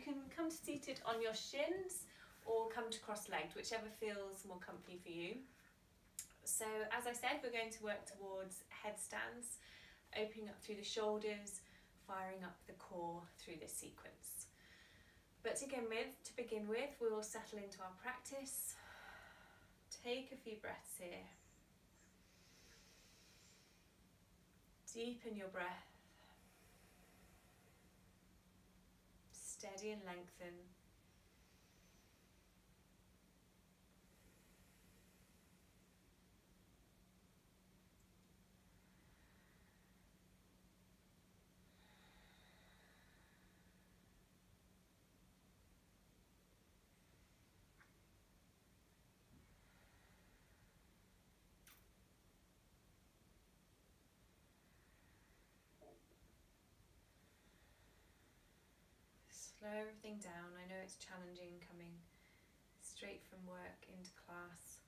can come to seated on your shins or come to cross-legged, whichever feels more comfy for you. So as I said, we're going to work towards headstands, opening up through the shoulders, firing up the core through this sequence. But to begin with, we will settle into our practice. Take a few breaths here. Deepen your breath. Steady and lengthen. Slow everything down. I know it's challenging coming straight from work into class.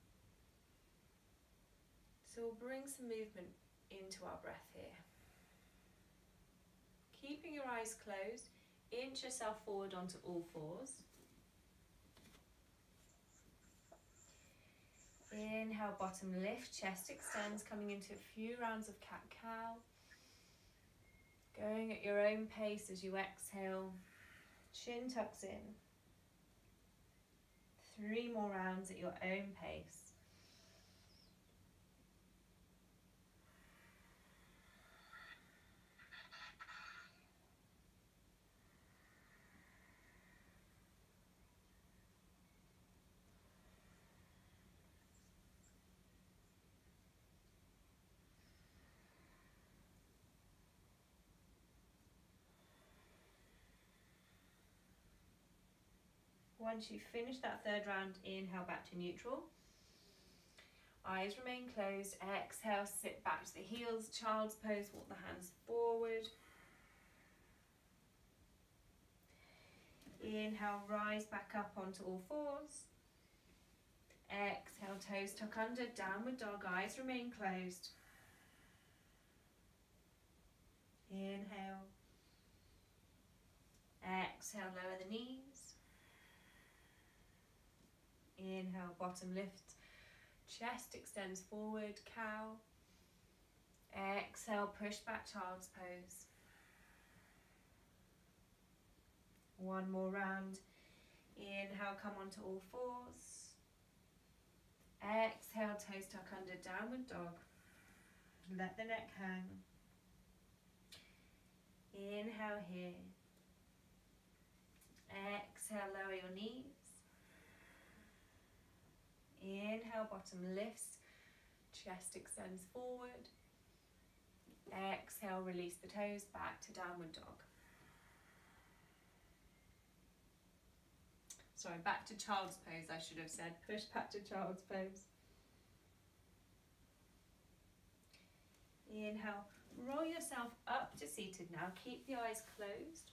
So we'll bring some movement into our breath here. Keeping your eyes closed, inch yourself forward onto all fours. Inhale, bottom lift, chest extends, coming into a few rounds of cat-cow. Going at your own pace as you exhale. Chin tucks in. 3 more rounds at your own pace. Once you've finished that 3rd round, inhale back to neutral. Eyes remain closed. Exhale, sit back to the heels, child's pose, walk the hands forward. Inhale, rise back up onto all fours. Exhale, toes tuck under, downward dog, eyes remain closed. Inhale. Exhale, lower the knees. Inhale, bottom lift, chest extends forward, cow. Exhale, push back, child's pose. 1 more round. Inhale, come onto all fours. Exhale, toes tuck under, downward dog. Let the neck hang. Inhale here. Exhale, lower your knees. Inhale, bottom lifts, chest extends forward. Exhale, release the toes, back to downward dog. Sorry, back to child's pose, I should have said. Push back to child's pose. Inhale, roll yourself up to seated now. Keep the eyes closed.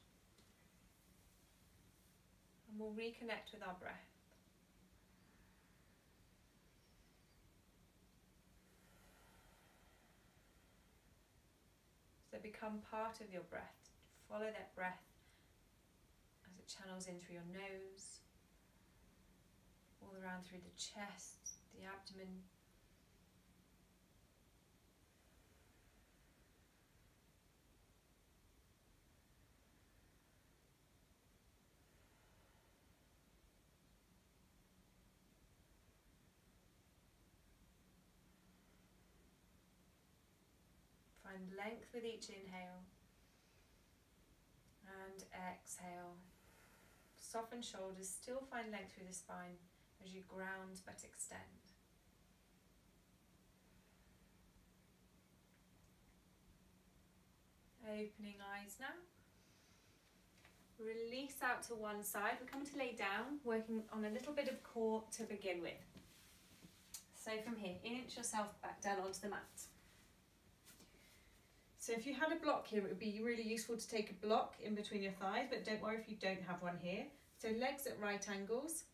And we'll reconnect with our breath. So become part of your breath. Follow that breath as it channels in through your nose, all around through the chest, the abdomen. Find length with each inhale and exhale. Soften shoulders, still find length through the spine as you ground but extend. Opening eyes now. Release out to one side. We come to lay down, working on a little bit of core to begin with. So from here, inch yourself back down onto the mat. So if you had a block here, it would be really useful to take a block in between your thighs, but don't worry if you don't have one here. So legs at right angles,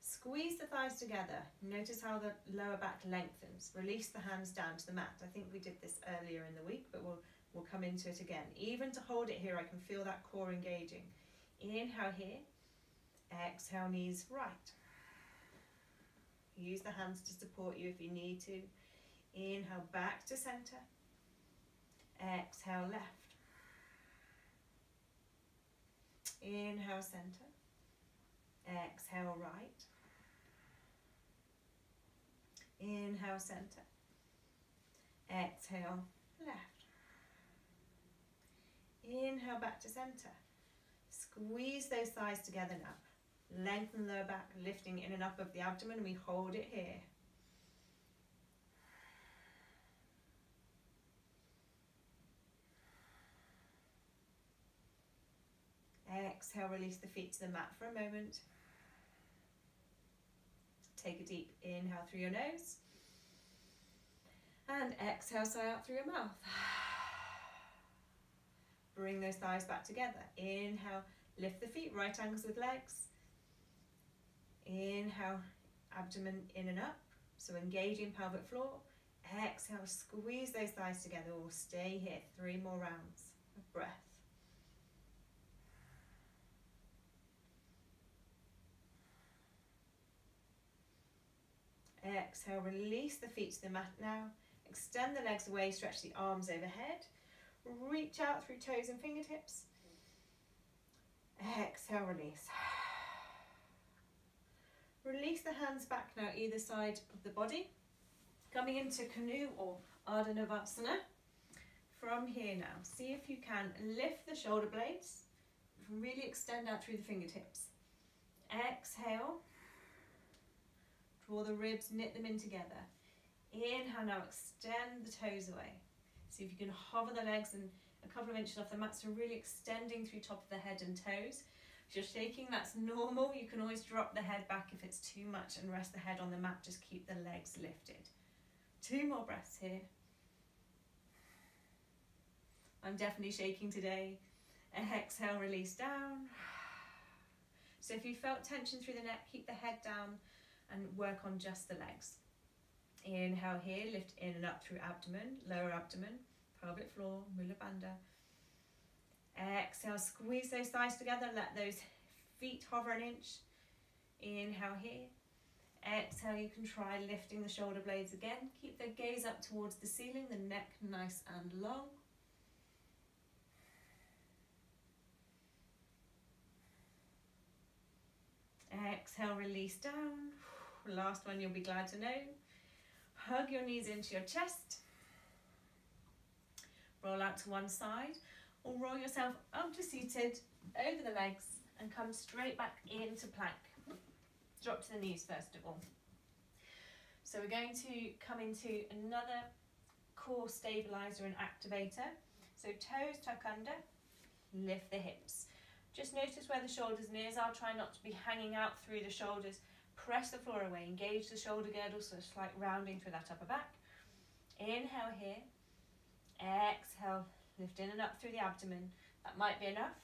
squeeze the thighs together. Notice how the lower back lengthens. Release the hands down to the mat. I think we did this earlier in the week, but we'll come into it again. Even to hold it here, I can feel that core engaging. Inhale here, Exhale, knees right. Use the hands to support you if you need to. Inhale, back to center. Exhale, left. Inhale, center. Exhale, right. Inhale, center. Exhale, left. Inhale, back to center. Squeeze those thighs together now. Lengthen the lower back, lifting in and up of the abdomen. We hold it here. Exhale, release the feet to the mat for a moment. Take a deep inhale through your nose. And exhale, sigh out through your mouth. Bring those thighs back together. Inhale, lift the feet, right angles with legs. Inhale, abdomen in and up. So engaging pelvic floor. Exhale, squeeze those thighs together. We'll stay here. 3 more rounds of breath. Exhale, release the feet to the mat now. Extend the legs away, stretch the arms overhead. Reach out through toes and fingertips. Exhale, release. Release the hands back now, either side of the body. Coming into canoe or Ardha Navasana. From here now, see if you can lift the shoulder blades. Really extend out through the fingertips. Exhale. Draw the ribs, knit them in together. Inhale now, extend the toes away. See if you can hover the legs and a couple of inches off the mat, so really extending through top of the head and toes. If you're shaking, that's normal. You can always drop the head back if it's too much and rest the head on the mat. Just keep the legs lifted. 2 more breaths here. I'm definitely shaking today. Exhale, release down. So if you felt tension through the neck, keep the head down and work on just the legs. Inhale here, lift in and up through abdomen, lower abdomen, pelvic floor, Mula Bandha. Exhale, squeeze those thighs together, let those feet hover an inch. Inhale here. Exhale, you can try lifting the shoulder blades again. Keep the gaze up towards the ceiling, the neck nice and long. Exhale, release down. Last one, you'll be glad to know. Hug your knees into your chest. Roll out to one side or roll yourself up to seated over the legs and come straight back into plank. Drop to the knees first of all. So we're going to come into another core stabilizer and activator. So toes tuck under, lift the hips. Just notice where the shoulders and ears are. Try not to be hanging out through the shoulders. Press the floor away, engage the shoulder girdle, so a slight rounding through that upper back. Inhale here. Exhale, lift in and up through the abdomen. That might be enough.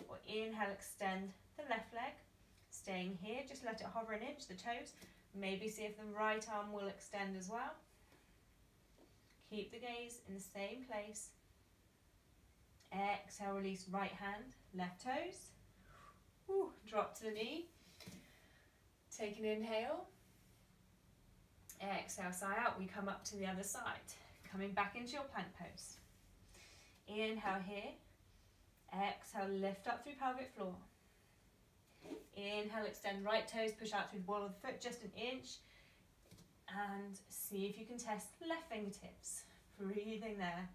Or inhale, extend the left leg. Staying here, just let it hover an inch, the toes. Maybe see if the right arm will extend as well. Keep the gaze in the same place. Exhale, release right hand, left toes. Ooh, drop to the knee. Take an inhale. Exhale, sigh out. We come up to the other side. Coming back into your plank pose. Inhale here. Exhale, lift up through pelvic floor. Inhale, extend right toes, push out through the ball of the foot just an inch. And see if you can test left fingertips. Breathing there.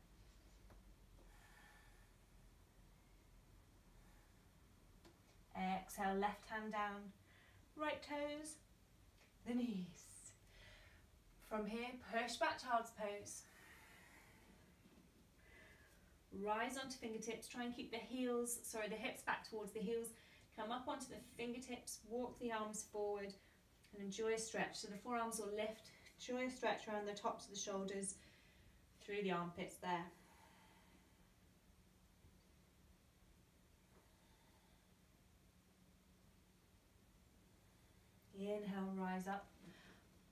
Exhale, left hand down. Right toes, the knees. From here, push back child's pose. Rise onto fingertips, try and keep the hips back towards the heels. Come up onto the fingertips, walk the arms forward and enjoy a stretch. So the forearms will lift, enjoy a stretch around the tops of the shoulders, through the armpits there. Inhale, rise up,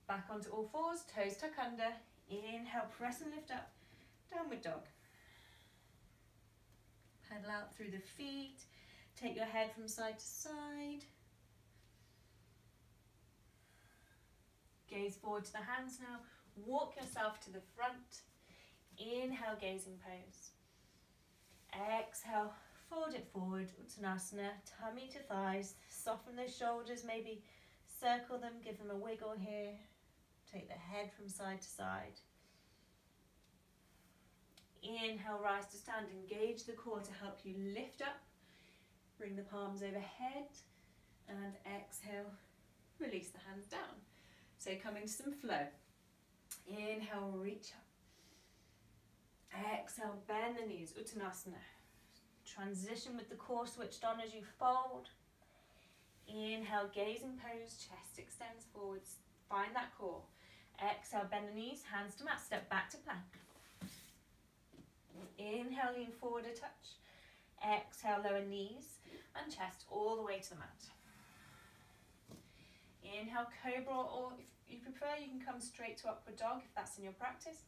back onto all fours, toes tuck under. Inhale, press and lift up, downward dog. Pedal out through the feet, take your head from side to side. Gaze forward to the hands now. Walk yourself to the front. Inhale, gazing pose. Exhale, fold it forward, Uttanasana, tummy to thighs. Soften the shoulders, maybe circle them, give them a wiggle here. Take the head from side to side. Inhale, rise to stand. Engage the core to help you lift up. Bring the palms overhead. And exhale, release the hands down. So come into some flow. Inhale, reach up. Exhale, bend the knees, Uttanasana. Transition with the core switched on as you fold. Inhale, gazing pose, chest extends forwards. Find that core. Exhale, bend the knees, hands to mat, step back to plank. Inhale, lean forward a touch. Exhale, lower knees and chest all the way to the mat. Inhale, cobra, or if you prefer, you can come straight to upward dog if that's in your practice.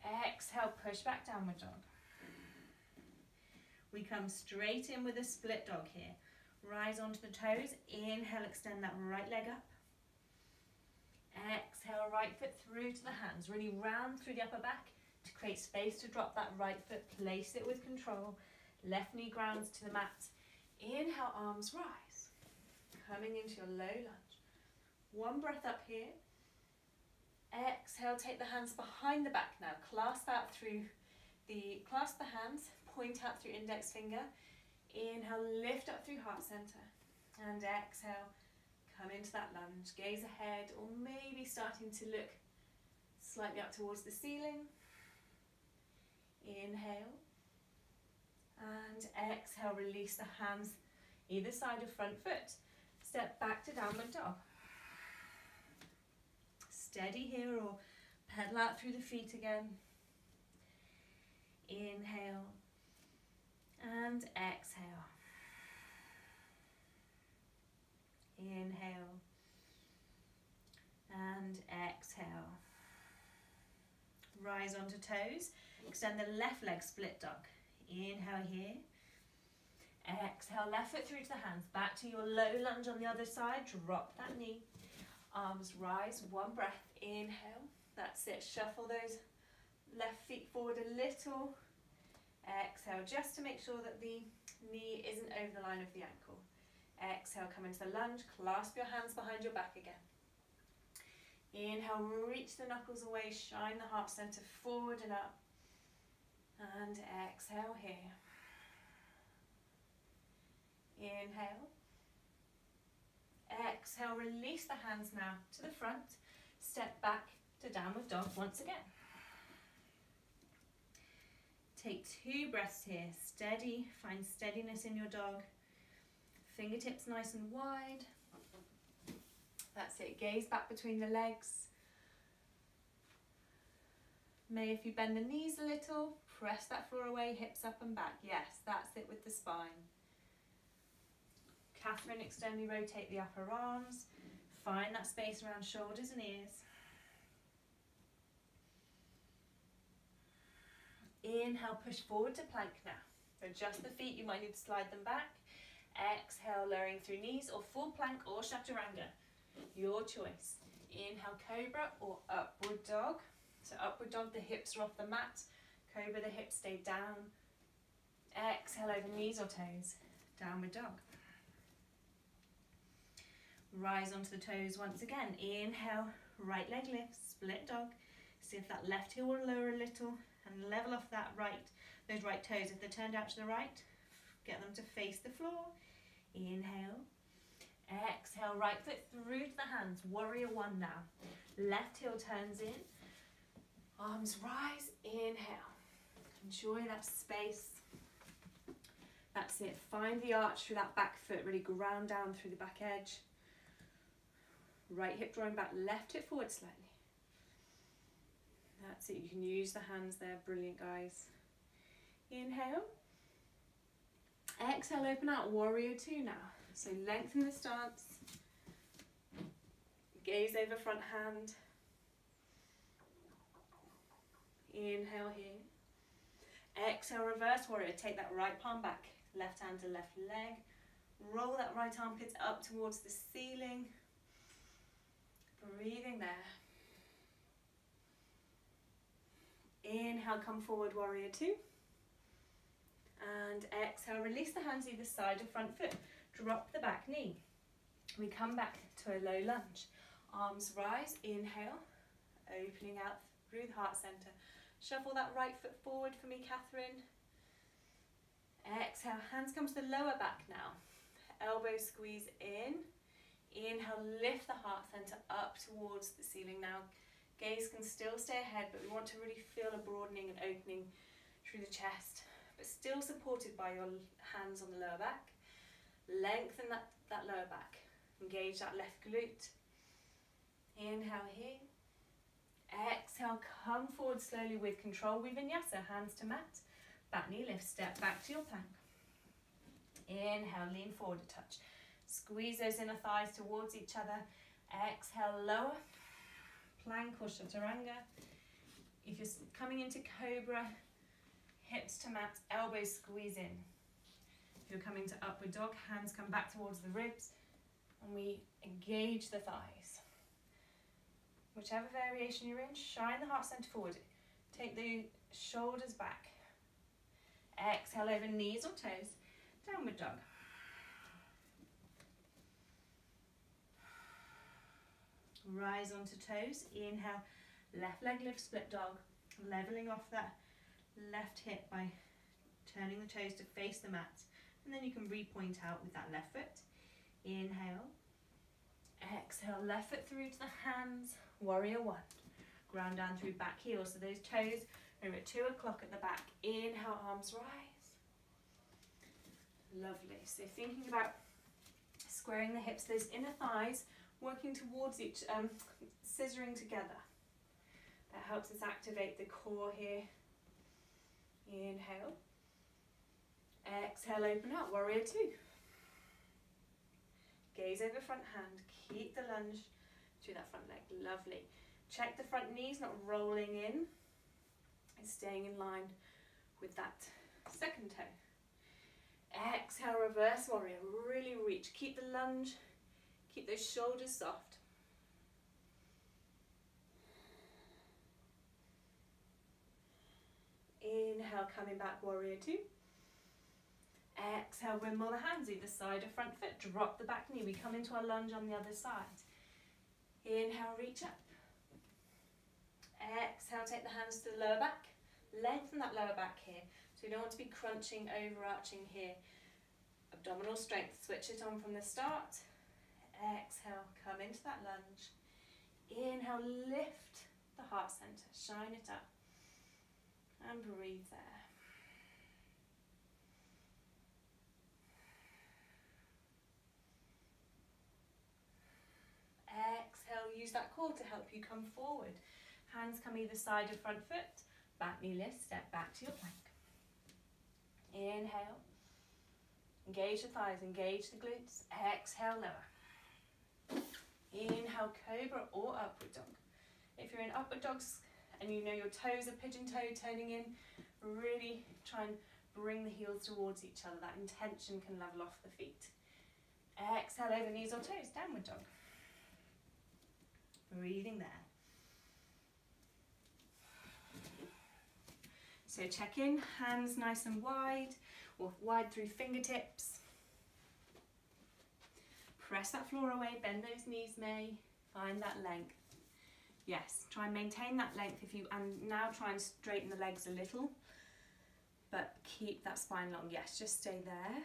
Exhale, push back, downward dog. We come straight in with a split dog here. Rise onto the toes. Inhale, extend that right leg up. Exhale, right foot through to the hands. Really round through the upper back to create space to drop that right foot. Place it with control. Left knee grounds to the mat. Inhale, arms rise. Coming into your low lunge. One breath up here. Exhale, take the hands behind the back now. Clasp the hands, point out through index finger. Inhale, lift up through heart center. And exhale, come into that lunge. Gaze ahead, or maybe starting to look slightly up towards the ceiling. Inhale. And exhale, release the hands either side of front foot. Step back to downward dog. Steady here, or pedal out through the feet again. Inhale and exhale. Inhale and exhale. Rise onto toes. Extend the left leg, split dog. Inhale here. Exhale, left foot through to the hands. Back to your low lunge on the other side. Drop that knee. Arms rise, one breath, inhale, that's it, shuffle those left feet forward a little, exhale, just to make sure that the knee isn't over the line of the ankle. Exhale, come into the lunge, clasp your hands behind your back again. Inhale, reach the knuckles away, shine the heart center forward and up, and exhale here. Inhale. Exhale, release the hands now to the front. Step back to downward dog once again. Take 2 breaths here. Steady, find steadiness in your dog. Fingertips nice and wide. That's it, gaze back between the legs. If you bend the knees a little, press that floor away, hips up and back. Yes, that's it with the spine. Cathryn, externally rotate the upper arms. Find that space around shoulders and ears. Inhale, push forward to plank now. Adjust the feet, you might need to slide them back. Exhale, lowering through knees or full plank or chaturanga. Your choice. Inhale, cobra or upward dog. So upward dog, the hips are off the mat. Cobra, the hips stay down. Exhale over knees or toes. Downward dog. Rise onto the toes once again. Inhale, right leg lifts, split dog. See if that left heel will lower a little and level off those right toes. If they're turned out to the right, get them to face the floor. Inhale. Exhale, right foot through to the hands. Warrior one now. Left heel turns in. Arms rise. Inhale. Enjoy that space. That's it. Find the arch through that back foot. Really ground down through the back edge. Right hip drawing back, left hip forward slightly. That's it, you can use the hands there, brilliant guys. Inhale. Exhale, open out, warrior two now. So lengthen the stance. Gaze over front hand. Inhale here. Exhale, reverse warrior. Take that right palm back, left hand to left leg. Roll that right armpit up towards the ceiling. Breathing there. Inhale, come forward, warrior two. And exhale, release the hands either side of front foot. Drop the back knee. We come back to a low lunge. Arms rise, inhale, opening out through the heart center. Shuffle that right foot forward for me, Cathryn. Exhale, hands come to the lower back now. Elbows squeeze in. Inhale, lift the heart center up towards the ceiling now. Gaze can still stay ahead, but we want to really feel a broadening and opening through the chest, but still supported by your hands on the lower back. Lengthen that lower back. Engage that left glute. Inhale here. Exhale, come forward slowly with control. We Vinyasa, hands to mat. Back knee lift, step back to your plank. Inhale, lean forward a touch. Squeeze those inner thighs towards each other. Exhale, lower. Plank or chaturanga. If you're coming into cobra, hips to mat, elbows squeeze in. If you're coming to upward dog, hands come back towards the ribs, and we engage the thighs. Whichever variation you're in, shine the heart center forward. Take the shoulders back. Exhale over knees or toes. Downward dog. Rise onto toes. Inhale, left leg lift, split dog. Leveling off that left hip by turning the toes to face the mat. And then you can repoint out with that left foot. Inhale. Exhale, left foot through to the hands. Warrior one. Ground down through back heel. So those toes are at 2 o'clock at the back. Inhale, arms rise. Lovely. So thinking about squaring the hips, those inner thighs working towards each, scissoring together. That helps us activate the core here. Inhale. Exhale, open up, warrior two. Gaze over front hand, keep the lunge through that front leg, lovely. Check the front knees, not rolling in. It's staying in line with that second toe. Exhale, reverse warrior, really reach. Keep the lunge, keep those shoulders soft. Inhale, coming back, warrior two. Exhale, windmill the hands either side of front foot. Drop the back knee. We come into our lunge on the other side. Inhale, reach up. Exhale, take the hands to the lower back. Lengthen that lower back here. So we don't want to be crunching, overarching here. Abdominal strength. Switch it on from the start. Exhale, come into that lunge. Inhale, lift the heart center. Shine it up. And breathe there. Exhale, use that core to help you come forward. Hands come either side of front foot. Back knee lift, step back to your plank. Inhale. Engage the thighs, engage the glutes. Exhale, lower. Inhale, cobra or upward dog. If you're in upward dogs and you know your toes are pigeon-toed, turning in, really try and bring the heels towards each other. That intention can level off the feet. Exhale over knees or toes, downward dog. Breathing there. So check in, hands nice and wide, or wide through fingertips. Press that floor away, bend those knees may, find that length. Yes, try and maintain that length and now try and straighten the legs a little, but keep that spine long. Yes, just stay there.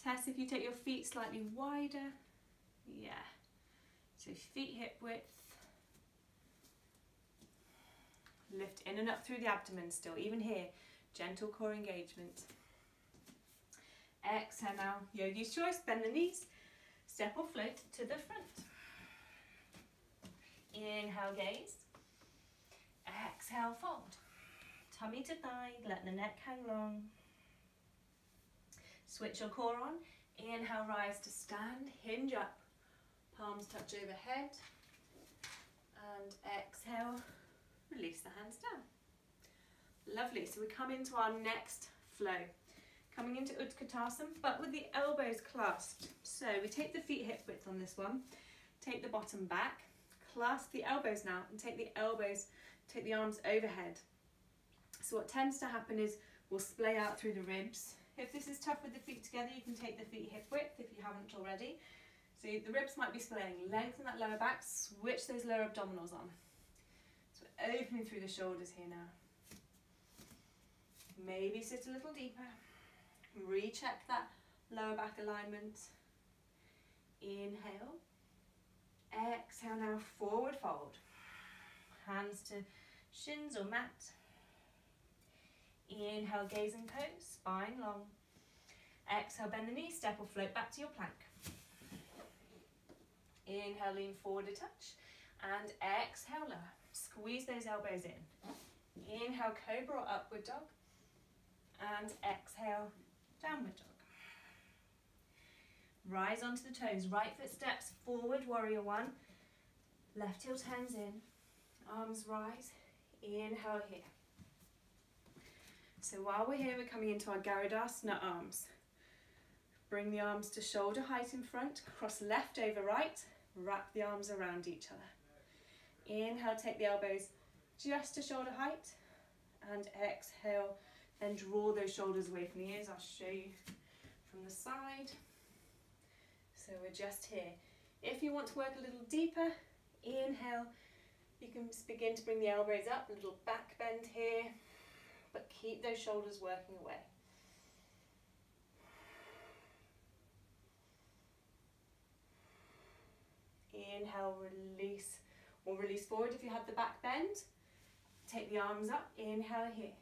Tess, if you take your feet slightly wider, yeah. So feet hip width. Lift in and up through the abdomen still, even here. Gentle core engagement. Exhale now, yogi's choice, bend the knees. Step or float to the front. Inhale, gaze. Exhale, fold. Tummy to thigh, let the neck hang long. Switch your core on. Inhale, rise to stand, hinge up. Palms touch overhead. And exhale, release the hands down. Lovely, so we come into our next flow. Coming into Utkatasana, but with the elbows clasped. So we take the feet hip width on this one. take the bottom back, clasp the elbows now, and take the arms overhead. So what tends to happen is we'll splay out through the ribs. If this is tough with the feet together, you can take the feet hip width if you haven't already. So the ribs might be splaying. Lengthen that lower back, switch those lower abdominals on. So we're opening through the shoulders here now. Maybe sit a little deeper. Recheck that lower back alignment. Inhale. Exhale now, forward fold. Hands to shins or mat. Inhale, gaze and pose, spine long. Exhale, bend the knees, step or float back to your plank. Inhale, lean forward a touch. And exhale, lower. Squeeze those elbows in. Inhale, cobra or upward dog. And exhale, downward dog. Rise onto the toes, right foot steps forward, warrior one. Left heel turns in, arms rise. Inhale here. So while we're here, we're coming into our Garudasana arms. Bring the arms to shoulder height in front, cross left over right, wrap the arms around each other. Inhale, take the elbows just to shoulder height, and exhale, then draw those shoulders away from the ears. I'll show you from the side. So we're just here. If you want to work a little deeper, inhale, you can begin to bring the elbows up, a little back bend here, but keep those shoulders working away. Inhale, release, or release forward if you have the back bend. Take the arms up, inhale here.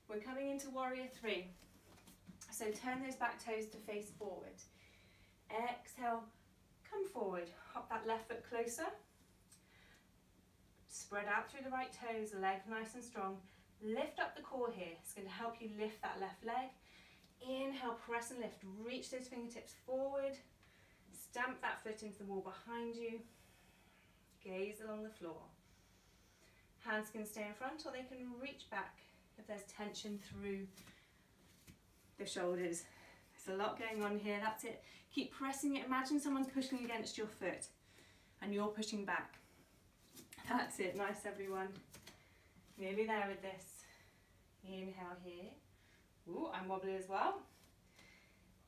We're coming into warrior three. So turn those back toes to face forward. Exhale, come forward, hop that left foot closer. Spread out through the right toes, leg nice and strong. Lift up the core here. It's going to help you lift that left leg. Inhale, press and lift. Reach those fingertips forward. Stamp that foot into the wall behind you. Gaze along the floor. Hands can stay in front or they can reach back if there's tension through the shoulders. There's a lot going on here. That's it. Keep pressing it. Imagine someone's pushing against your foot and you're pushing back. That's it. Nice, everyone. Nearly there with this. Inhale here. Ooh, I'm wobbly as well.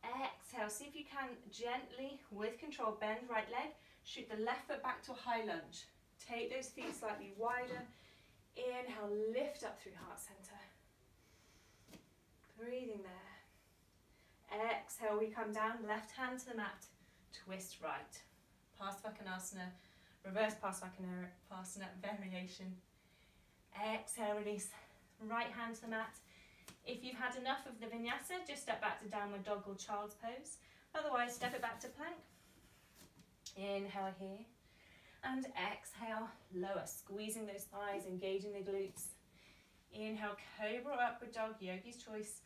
Exhale. See if you can gently, with control, bend right leg. Shoot the left foot back to a high lunge. Take those feet slightly wider. Inhale, lift up through heart center. Breathing there. Exhale, we come down, left hand to the mat, twist right. Parsvakonasana, reverse Parsvakonasana variation. Exhale, release, right hand to the mat. If you've had enough of the Vinyasa, just step back to downward dog or child's pose. Otherwise, step it back to plank. Inhale here. And exhale, lower, squeezing those thighs, engaging the glutes. Inhale, cobra or upward dog, yogi's choice.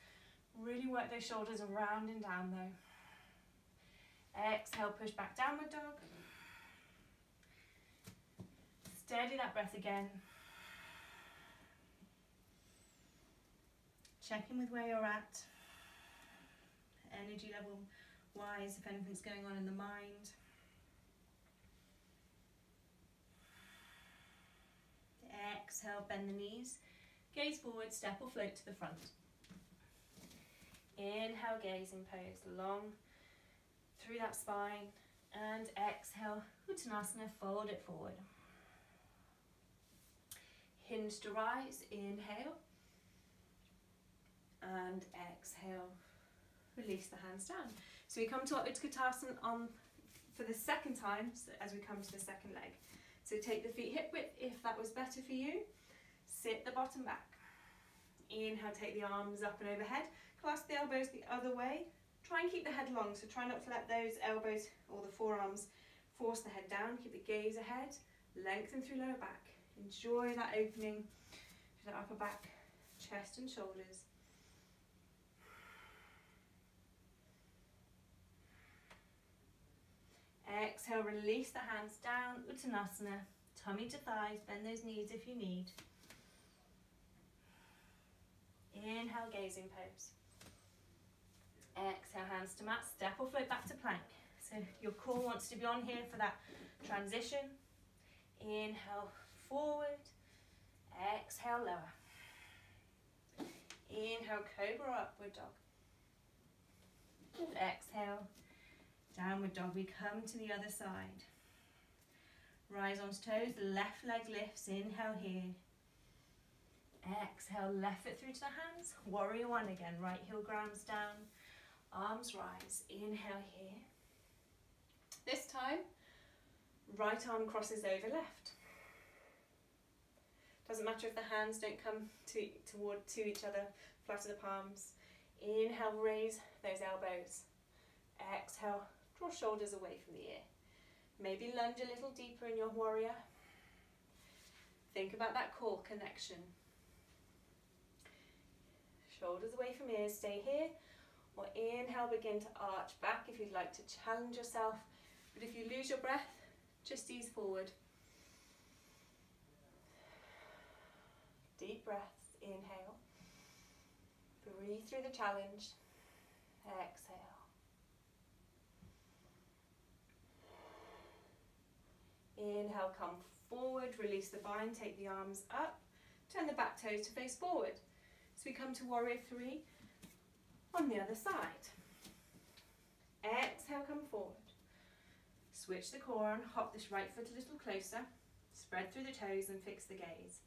Really work those shoulders around and down though. Exhale, push back, downward dog. Steady that breath again. Check in with where you're at. Energy level wise, if anything's going on in the mind. Exhale, bend the knees. Gaze forward, step or float to the front. Inhale, gaze in pose, long through that spine. And exhale, Uttanasana, fold it forward. Hinge to rise, inhale. And exhale, release the hands down. So we come to our Utkatasana for the second time as we come to the second leg. So take the feet hip width if that was better for you. Sit the bottom back. Inhale, take the arms up and overhead. Clasp the elbows the other way. Try and keep the head long, so try not to let those elbows or the forearms force the head down. Keep the gaze ahead. Lengthen through lower back. Enjoy that opening to the upper back, chest and shoulders. Exhale, release the hands down, Uttanasana, tummy to thighs, bend those knees if you need. Inhale, gazing pose. Exhale, hands to mat, step or float back to plank. So your core wants to be on here for that transition. Inhale, forward. Exhale, lower. Inhale, cobra, upward dog. And exhale, downward dog. We come to the other side. Rise onto toes, the left leg lifts. Inhale here. Exhale, left foot through to the hands. Warrior one again. Right heel grounds down. Arms rise. Inhale here. This time, right arm crosses over left. Doesn't matter if the hands don't come to each other. Flutter the palms. Inhale, raise those elbows. Exhale, draw shoulders away from the ear. Maybe lunge a little deeper in your warrior. Think about that core connection. Shoulders away from ears, stay here. Or inhale, begin to arch back if you'd like to challenge yourself. But if you lose your breath, just ease forward. Deep breaths, inhale. Breathe through the challenge. Exhale. Inhale, come forward, release the bind, take the arms up, turn the back toes to face forward. So we come to warrior three on the other side. Exhale, come forward. Switch the core and hop this right foot a little closer. Spread through the toes and fix the gaze.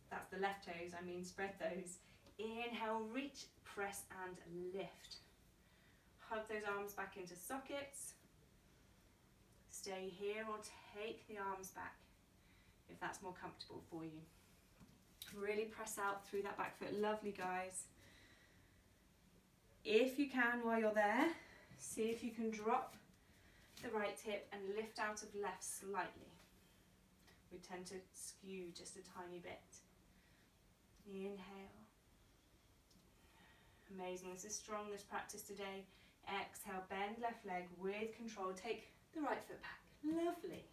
That's the left toes, I mean spread those. Inhale, reach, press and lift. Hug those arms back into sockets. Stay here or take the arms back if that's more comfortable for you. Really press out through that back foot. Lovely, guys. If you can, while you're there, see if you can drop the right hip and lift out of left slightly. We tend to skew just a tiny bit. Inhale. Amazing. This is strong, this practice today. Exhale, bend left leg with control. Take the right foot back. Lovely.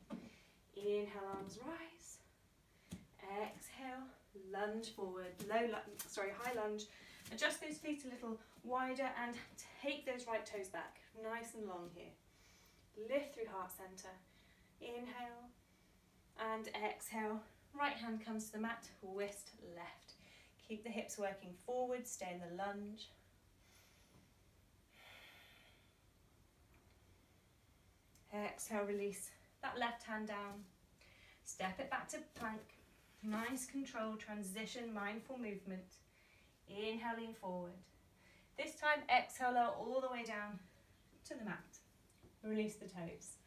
Inhale, arms rise. Exhale, lunge forward. High lunge. Adjust those feet a little wider and take those right toes back. Nice and long here. Lift through heart center. Inhale and exhale. Right hand comes to the mat, twist left. Keep the hips working forward, stay in the lunge. Exhale, release that left hand down. Step it back to plank. Nice controlled transition, mindful movement. Inhale, lean forward. This time, exhale, lower all the way down to the mat. Release the toes.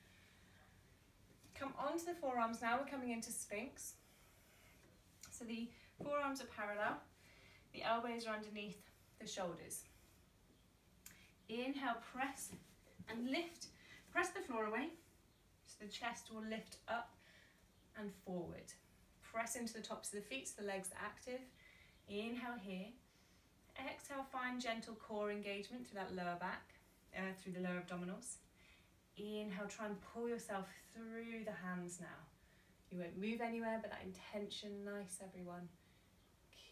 Come onto the forearms now. We're coming into Sphinx. So the forearms are parallel. The elbows are underneath the shoulders. Inhale, press and lift. Press the floor away, so the chest will lift up and forward. Press into the tops of the feet so the legs are active. Inhale here. Exhale, find gentle core engagement through that lower back, through the lower abdominals. Inhale, try and pull yourself through the hands now. You won't move anywhere, but that intention, nice everyone.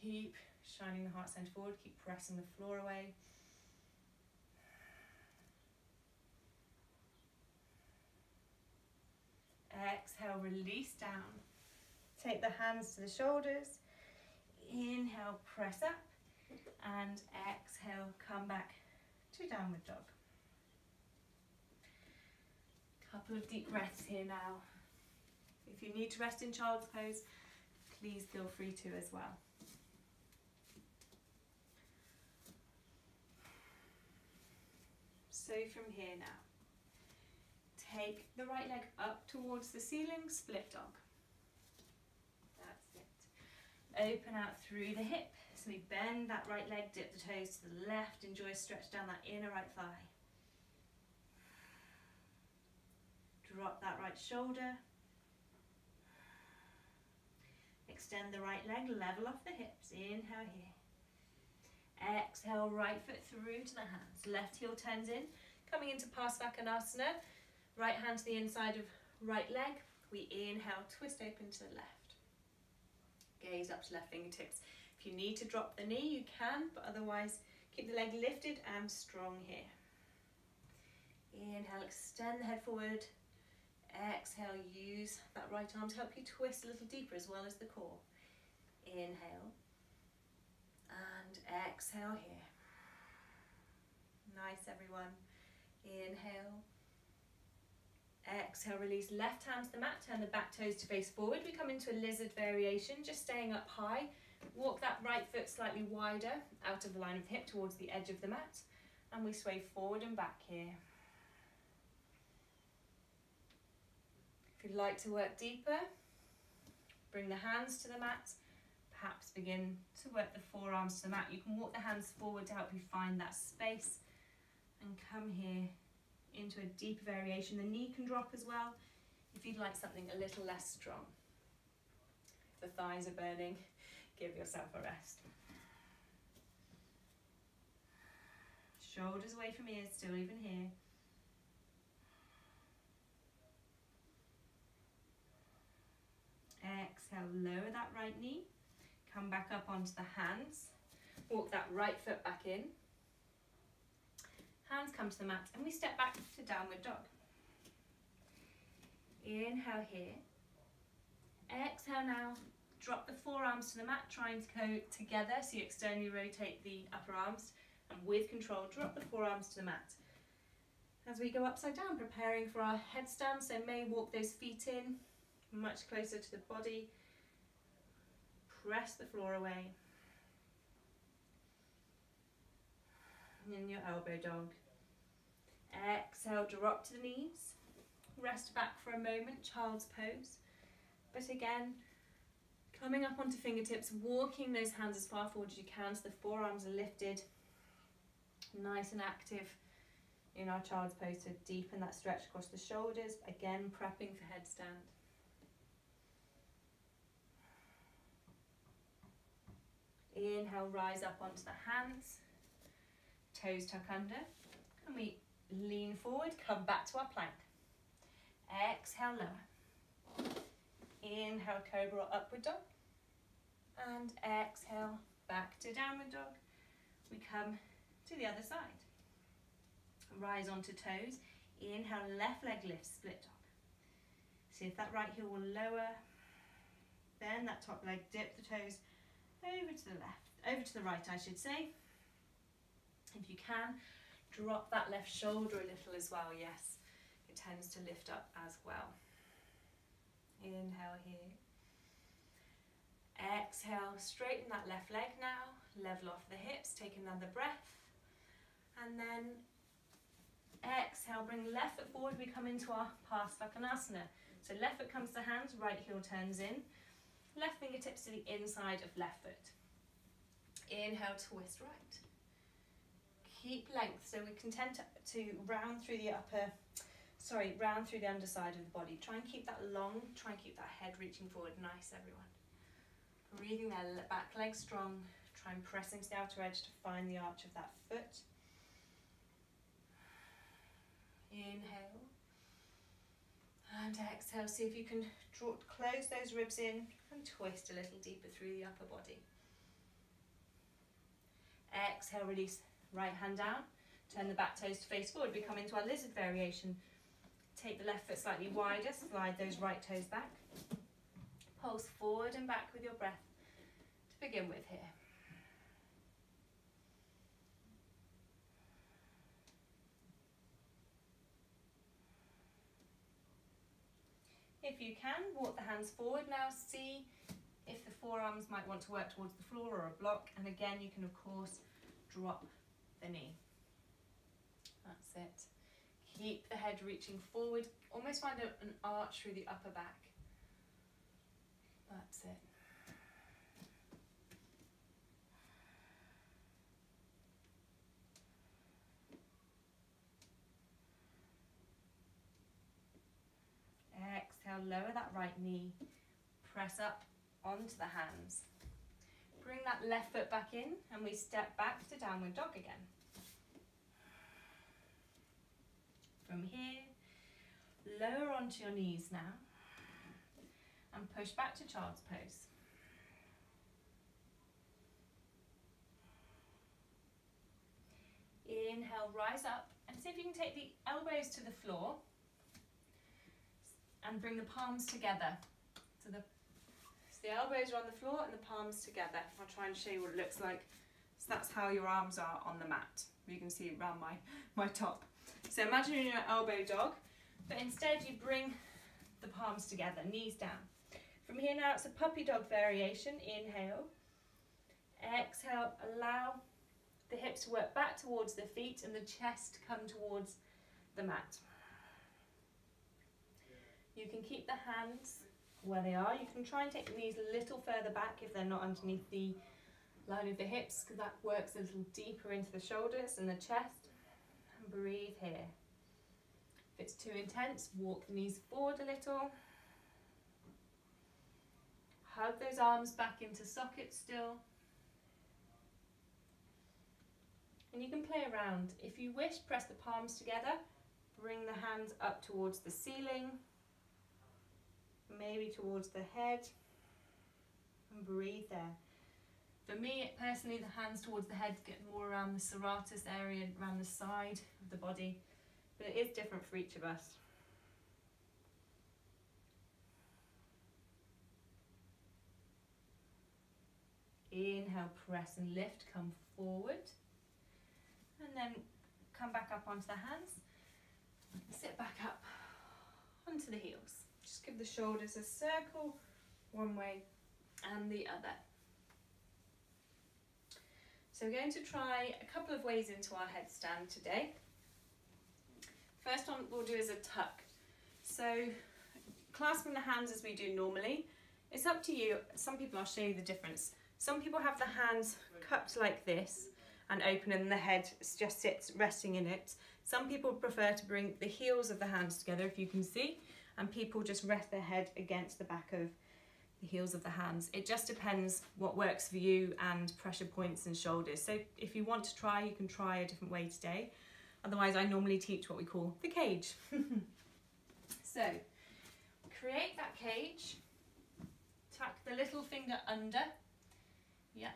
Keep shining the heart center forward, keep pressing the floor away. Exhale, release down. Take the hands to the shoulders. Inhale, press up. And exhale, come back to downward dog. Couple of deep breaths here now. If you need to rest in child's pose, please feel free to as well. So from here now, take the right leg up towards the ceiling, split dog. That's it. Open out through the hip. So we bend that right leg, dip the toes to the left, enjoy a stretch down that inner right thigh. Drop that right shoulder. Extend the right leg, level off the hips. Inhale here. Exhale, right foot through to the hands. Left heel turns in, coming into Parsvakonasana. Right hand to the inside of right leg. We inhale, twist open to the left. Gaze up to left fingertips. If you need to drop the knee, you can, but otherwise keep the leg lifted and strong here. Inhale, extend the head forward. Exhale, use that right arm to help you twist a little deeper as well as the core. Inhale and exhale here. Nice, everyone. Inhale. Exhale, release left hand to the mat, turn the back toes to face forward. We come into a lizard variation, just staying up high. Walk that right foot slightly wider out of the line of the hip towards the edge of the mat. And we sway forward and back here. If you'd like to work deeper, bring the hands to the mat. Perhaps begin to work the forearms to the mat. You can walk the hands forward to help you find that space. And come here into a deeper variation. The knee can drop as well if you'd like something a little less strong. If the thighs are burning, give yourself a rest. Shoulders away from ears, still even here. Exhale, lower that right knee. Come back up onto the hands. Walk that right foot back in. Hands come to the mat and we step back to downward dog. Inhale here. Exhale now. Drop the forearms to the mat, trying to go together so you externally rotate the upper arms. And with control, drop the forearms to the mat. As we go upside down, preparing for our headstand, so may walk those feet in, much closer to the body. Press the floor away. In your elbow dog. Exhale, drop to the knees. Rest back for a moment, child's pose. But again, coming up onto fingertips, walking those hands as far forward as you can so the forearms are lifted. Nice and active in our child's pose to deepen that stretch across the shoulders. Again, prepping for headstand. Inhale, rise up onto the hands. Toes tuck under. And we lean forward, come back to our plank. Exhale, lower. Inhale, cobra or upward dog. And exhale, back to downward dog. We come to the other side. Rise onto toes. Inhale, left leg lifts, split dog. See if that right heel will lower. Bend that top leg, dip the toes over to the left, over to the right, I should say. If you can, drop that left shoulder a little as well, yes. It tends to lift up as well. Inhale here. Exhale, straighten that left leg now. Level off the hips, take another breath. And then exhale, bring left foot forward. We come into our Parsvakonasana. So left foot comes to hands, right heel turns in. Left fingertips to the inside of left foot. Inhale, twist right. Keep length, so we can tend to round through the underside of the body. Try and keep that long, try and keep that head reaching forward. Nice, everyone. Breathing there, back leg strong. Try and press into the outer edge to find the arch of that foot. Inhale. And exhale, see if you can close those ribs in and twist a little deeper through the upper body. Exhale, release right hand down. Turn the back toes to face forward. We come into our lizard variation. Take the left foot slightly wider, slide those right toes back. Pulse forward and back with your breath to begin with here. If you can, walk the hands forward now. See if the forearms might want to work towards the floor or a block. And again, you can, of course, drop the knee. That's it. Keep the head reaching forward. Almost find an arch through the upper back. That's it. Exhale, lower that right knee. Press up onto the hands. Bring that left foot back in and we step back to downward dog again. From here, lower onto your knees now and push back to child's pose. Inhale, rise up and see if you can take the elbows to the floor and bring the palms together. So the elbows are on the floor and the palms together. I'll try and show you what it looks like. So that's how your arms are on the mat. You can see around my top. So imagine you're in your elbow dog, but instead you bring the palms together, knees down. From here now it's a puppy dog variation. Inhale. Exhale, allow the hips to work back towards the feet and the chest to come towards the mat. You can keep the hands where they are. You can try and take the knees a little further back if they're not underneath the line of the hips, because that works a little deeper into the shoulders and the chest. And breathe here. If it's too intense, walk the knees forward a little. Hug those arms back into socket still. And you can play around. If you wish, press the palms together, bring the hands up towards the ceiling, maybe towards the head, and breathe there. For me, personally, the hands towards the head get more around the serratus area, around the side of the body, but it is different for each of us. Inhale, press and lift, come forward. And then come back up onto the hands, sit back up onto the heels. Just give the shoulders a circle one way and the other. So we're going to try a couple of ways into our headstand today. First one we'll do is a tuck. So clasping the hands as we do normally. It's up to you. Some people, I'll show you the difference. Some people have the hands cupped like this and open and the head just sits resting in it. Some people prefer to bring the heels of the hands together, if you can see, and people just rest their head against the back of the heels of the hands. It just depends what works for you and pressure points and shoulders. So if you want to try, you can try a different way today. Otherwise, I normally teach what we call the cage. So create that cage, tuck the little finger under, yeah.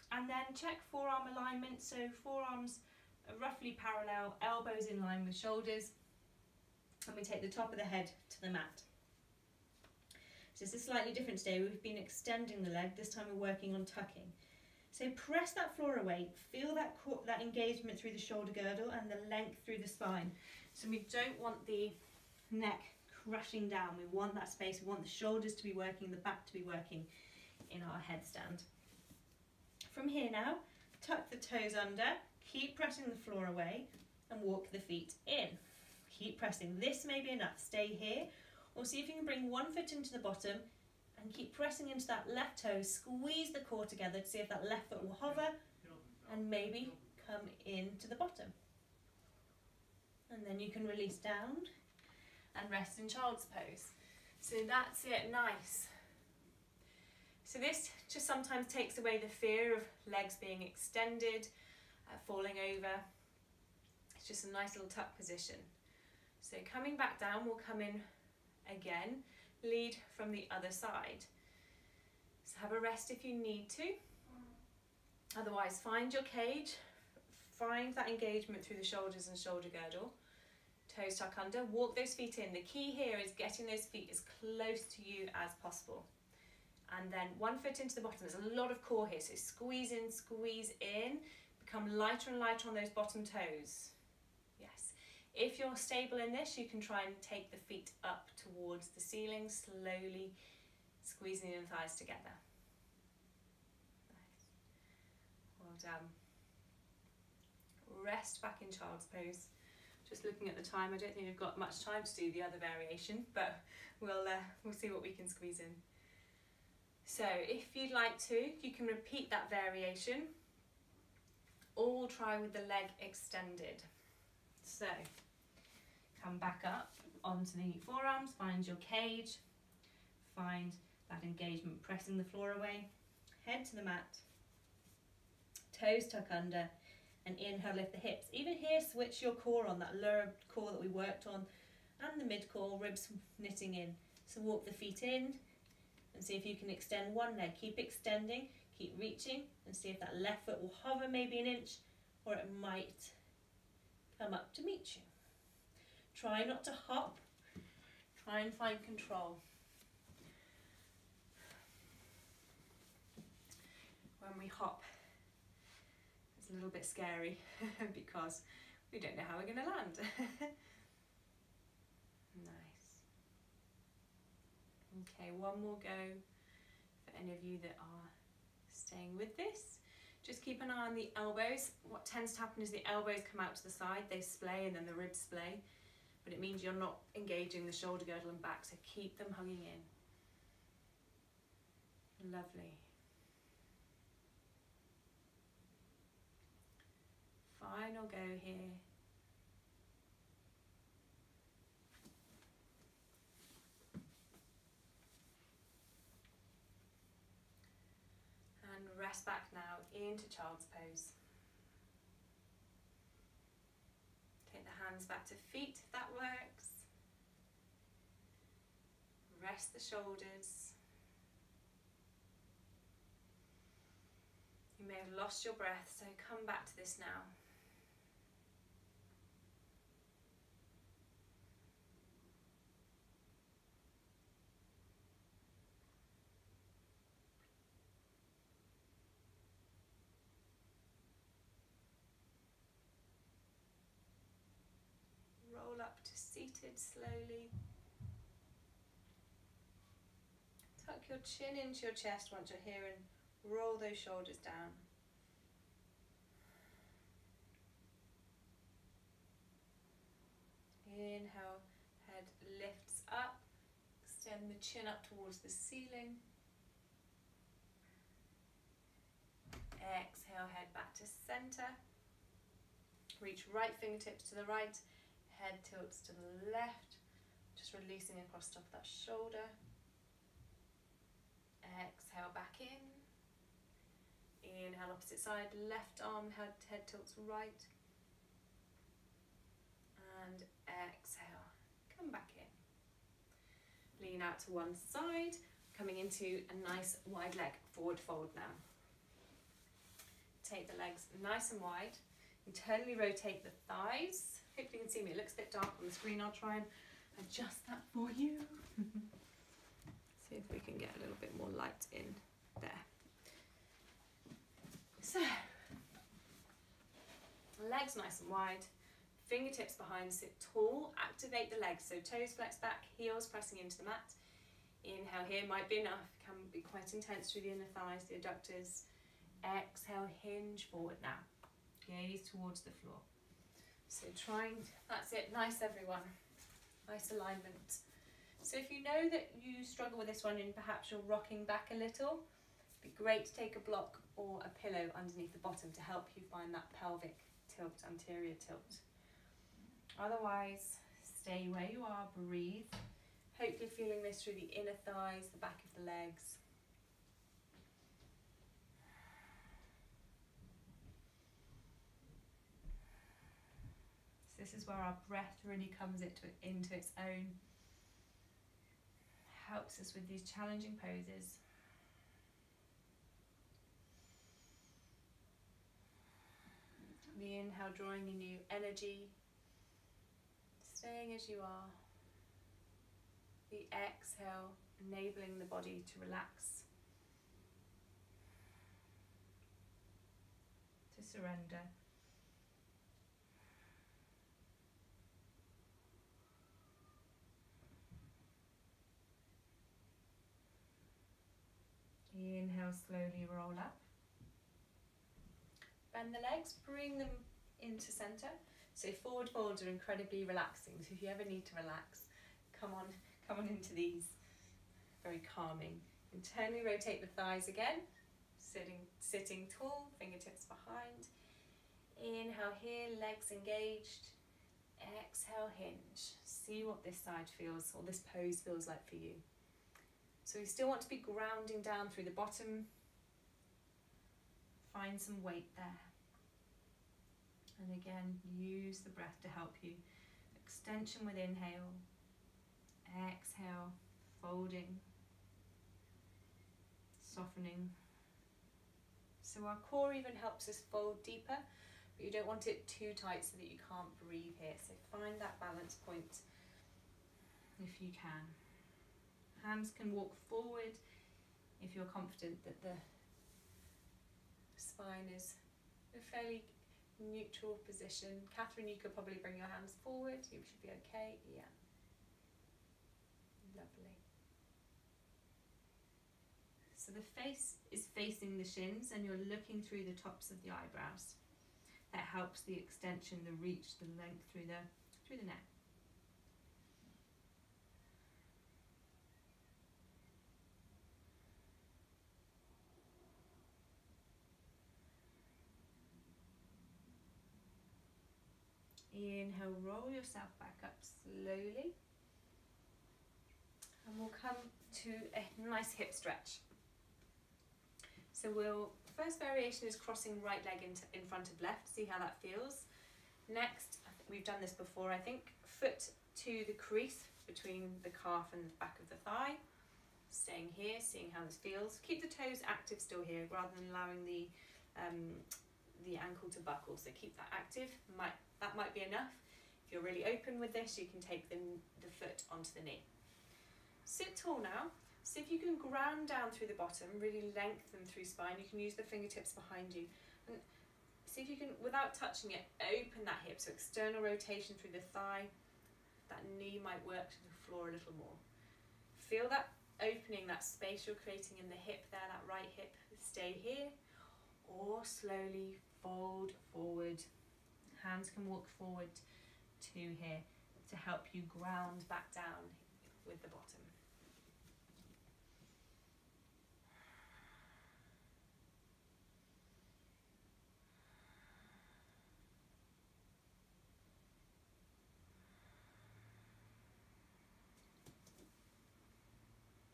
And then check forearm alignment, so forearms are roughly parallel, elbows in line with shoulders, and we take the top of the head to the mat. So it's a slightly different today. We've been extending the leg, this time we're working on tucking. So press that floor away, feel that engagement through the shoulder girdle and the length through the spine. So we don't want the neck crushing down, we want that space, we want the shoulders to be working, the back to be working in our headstand. From here now, tuck the toes under, keep pressing the floor away and walk the feet in. Keep pressing. This may be enough. Stay here or see if you can bring one foot into the bottom and keep pressing into that left toe. Squeeze the core together to see if that left foot will hover and maybe come into the bottom. And then you can release down and rest in child's pose. So that's it, nice. So this just sometimes takes away the fear of legs being extended, falling over. It's just a nice little tuck position. So coming back down, we'll come in again, lead from the other side. So have a rest if you need to. Otherwise, find your cage, find that engagement through the shoulders and shoulder girdle. Toes tuck under, walk those feet in. The key here is getting those feet as close to you as possible. And then one foot into the bottom. There's a lot of core here, so squeeze in, become lighter and lighter on those bottom toes. Yes. If you're stable in this, you can try and take the feet up towards the ceiling, slowly squeezing in the thighs together. Nice. Well done. Rest back in child's pose. Just looking at the time, I don't think we've got much time to do the other variation, but we'll see what we can squeeze in. So if you'd like to, you can repeat that variation, or we'll try with the leg extended. So come back up onto the forearms, find your cage, find that engagement, pressing the floor away, head to the mat, toes tuck under, and inhale, lift the hips. Even here, switch your core on, that lower core that we worked on, and the mid core, ribs knitting in. So walk the feet in, and see if you can extend one leg. Keep extending, keep reaching, and see if that left foot will hover maybe an inch, or it might come come up to meet you. Try not to hop, try and find control. When we hop, it's a little bit scary because we don't know how we're going to land. Nice. Okay, one more go for any of you that are staying with this. Just keep an eye on the elbows. What tends to happen is the elbows come out to the side, they splay and then the ribs splay, but it means you're not engaging the shoulder girdle and back, so keep them hugging in. Lovely. Final go here. And rest back now into child's pose. Take the hands back to feet if that works. Rest the shoulders. You may have lost your breath, so come back to this now. Roll up to seated slowly. Tuck your chin into your chest once you're here and roll those shoulders down. Inhale, head lifts up, extend the chin up towards the ceiling. Exhale, head back to center. Reach right fingertips to the right, head tilts to the left, just releasing across top of that shoulder. Exhale, back in. Inhale, opposite side, left arm, head tilts right. And exhale, come back in. Lean out to one side, coming into a nice wide leg forward fold now. Take the legs nice and wide. Internally rotate the thighs. Hopefully you can see me, it looks a bit dark on the screen. I'll try and adjust that for you. See if we can get a little bit more light in there. So, legs nice and wide, fingertips behind, sit tall, activate the legs. So toes flex back, heels pressing into the mat. Inhale here might be enough, can be quite intense through the inner thighs, the adductors. Exhale, hinge forward now. Gaze towards the floor. So that's it, nice everyone. Nice alignment. So if you know that you struggle with this one and perhaps you're rocking back a little, it'd be great to take a block or a pillow underneath the bottom to help you find that pelvic tilt, anterior tilt. Otherwise, stay where you are, breathe. Hopefully feeling this through the inner thighs, the back of the legs. This is where our breath really comes into its own. Helps us with these challenging poses. The inhale drawing in new energy, staying as you are. The exhale enabling the body to relax, to surrender. Inhale, slowly roll up. Bend the legs, bring them into center. So forward folds are incredibly relaxing. So if you ever need to relax, come on into these. Very calming. Internally rotate the thighs again. Sitting tall, fingertips behind. Inhale here, legs engaged. Exhale, hinge. See what this side feels, or this pose feels like for you. So we still want to be grounding down through the bottom. Find some weight there. And again, use the breath to help you. Extension with inhale. Exhale, folding. Softening. So our core even helps us fold deeper but you don't want it too tight so that you can't breathe here. So find that balance point if you can. Hands can walk forward if you're confident that the spine is a fairly neutral position. Cathryn, you could probably bring your hands forward. You should be okay. Yeah. Lovely. So the face is facing the shins and you're looking through the tops of the eyebrows. That helps the extension, the reach, the length through the neck. Inhale, roll yourself back up slowly. And we'll come to a nice hip stretch. So first variation is crossing right leg in front of left, see how that feels. Next, we've done this before I think, foot to the crease between the calf and the back of the thigh. Staying here, seeing how this feels. Keep the toes active still here rather than allowing the ankle to buckle, so keep that active. That might be enough. If you're really open with this, you can take the foot onto the knee. Sit tall now. See if you can ground down through the bottom, really lengthen through spine. You can use the fingertips behind you. And see if you can, without touching it, open that hip. So external rotation through the thigh. That knee might work to the floor a little more. Feel that opening, that space you're creating in the hip there, that right hip. Stay here. Or slowly fold forward. Hands can walk forward to here to help you ground back down with the bottom.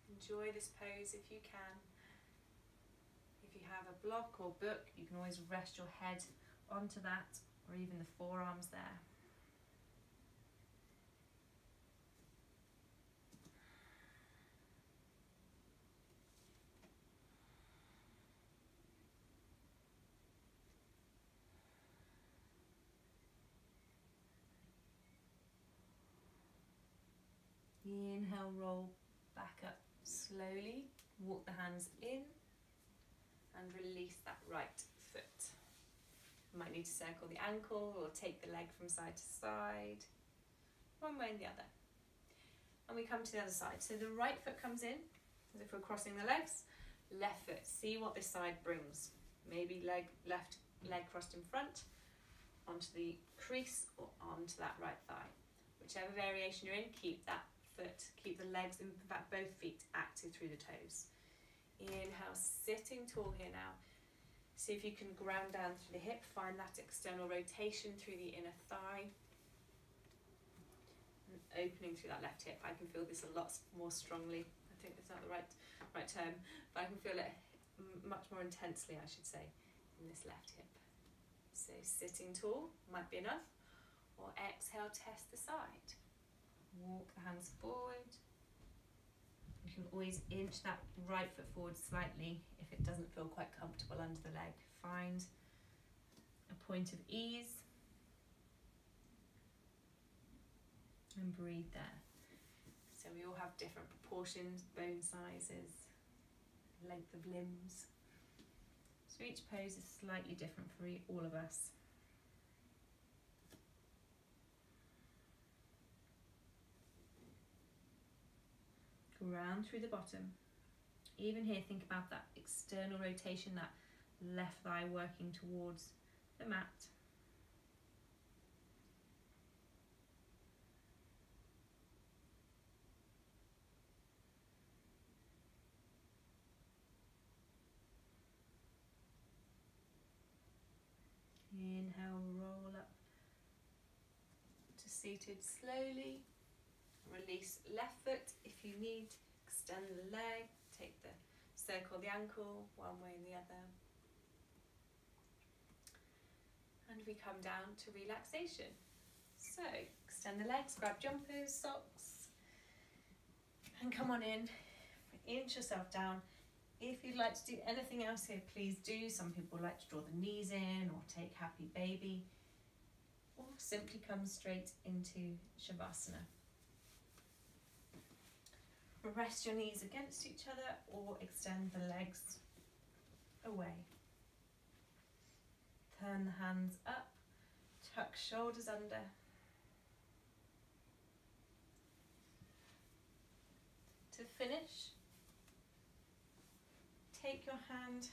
Enjoy this pose if you can. If you have a block or book, you can always rest your head onto that, or even the forearms there. Inhale, roll back up slowly. Walk the hands in and release that right foot. You might need to circle the ankle or take the leg from side to side, one way and the other. And we come to the other side. So the right foot comes in, as if we're crossing the legs. Left foot, see what this side brings. Maybe left leg crossed in front, onto the crease or onto that right thigh. Whichever variation you're in, keep that foot, keep the legs, in fact both feet active through the toes. Inhale, sitting tall here now. See if you can ground down through the hip, find that external rotation through the inner thigh. And opening through that left hip. I can feel this a lot more strongly. I think that's not the right term, but I can feel it much more intensely, I should say, in this left hip. So sitting tall might be enough, or exhale, test the side. Walk the hands forward. You can always inch that right foot forward slightly if it doesn't feel quite comfortable under the leg. Find a point of ease and breathe there. So we all have different proportions, bone sizes, length of limbs. So each pose is slightly different for all of us. Ground through the bottom. Even here, think about that external rotation, that left thigh working towards the mat. Inhale, roll up to seated slowly. Release left foot if you need, extend the leg, circle the ankle one way and the other. And we come down to relaxation. So extend the legs, grab jumpers, socks, and come on in. Inch yourself down If you'd like to do anything else here, please do. Some people like to draw the knees in or take happy baby, or simply come straight into Shavasana. Rest your knees against each other or extend the legs away. Turn the hands up, tuck shoulders under. To finish, take your hand,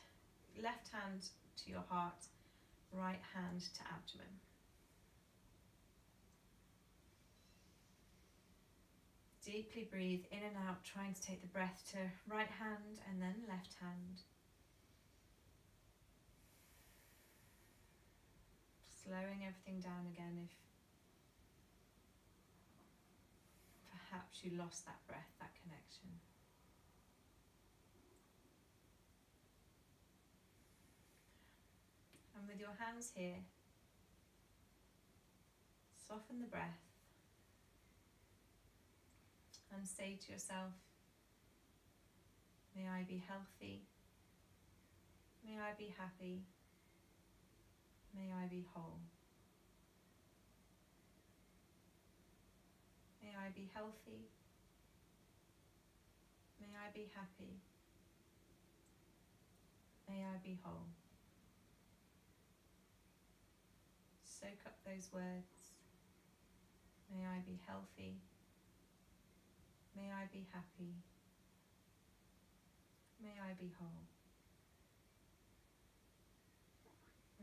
left hand to your heart, right hand to abdomen. Deeply breathe in and out, trying to take the breath to right hand and then left hand. Slowing everything down again if perhaps you lost that breath, that connection. And with your hands here, soften the breath and say to yourself, may I be healthy, may I be happy, may I be whole. May I be healthy, may I be happy, may I be whole. Soak up those words. May I be healthy, may I be happy, may I be whole.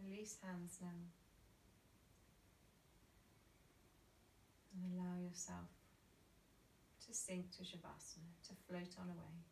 Release hands now and allow yourself to sink to Shavasana, to float on away.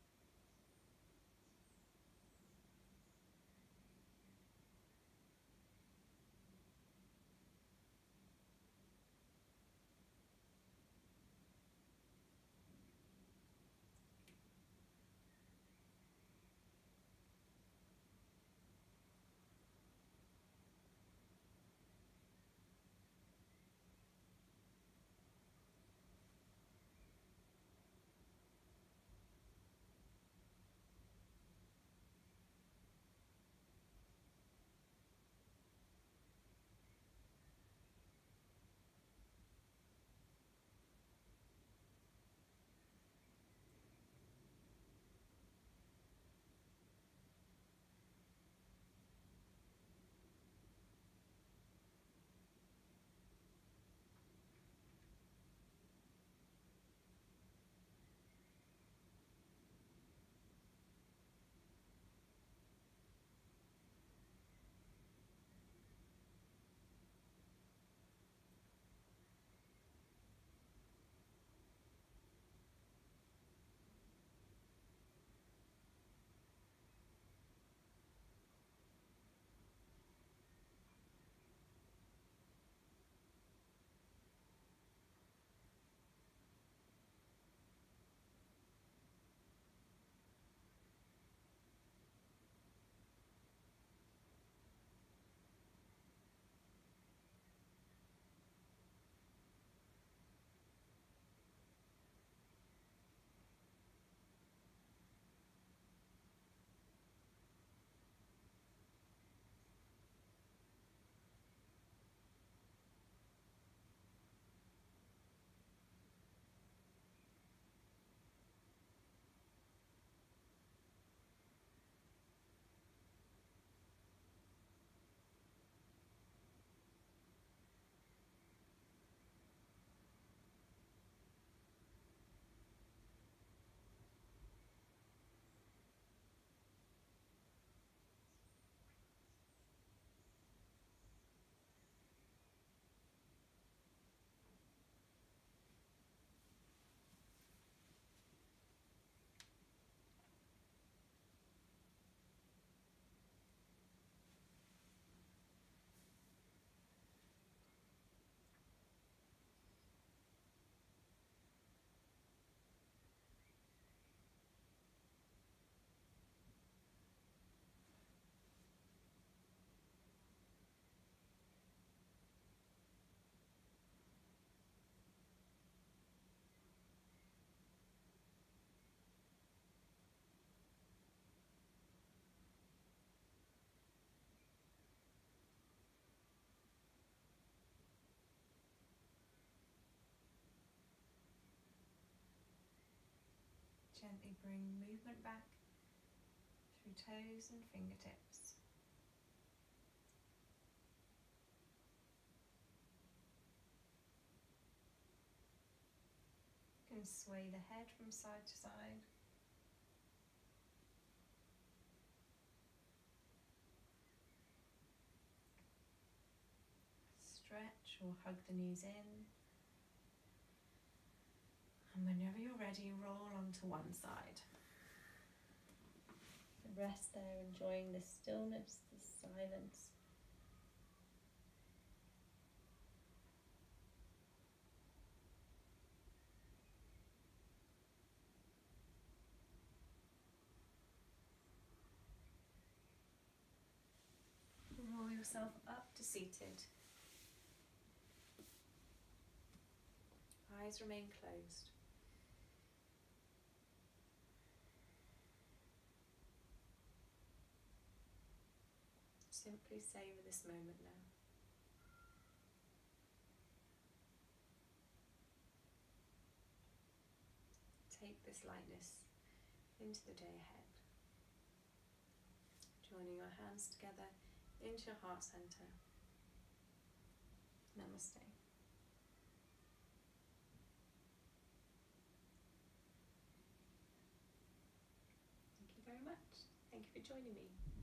gently bring movement back through toes and fingertips. You can sway the head from side to side. Stretch or hug the knees in. And whenever you're ready, roll onto one side. Rest there, enjoying the stillness, the silence. Roll yourself up to seated. Eyes remain closed. Simply savor this moment now. Take this lightness into the day ahead. Joining your hands together into your heart center. Namaste. Thank you very much. Thank you for joining me.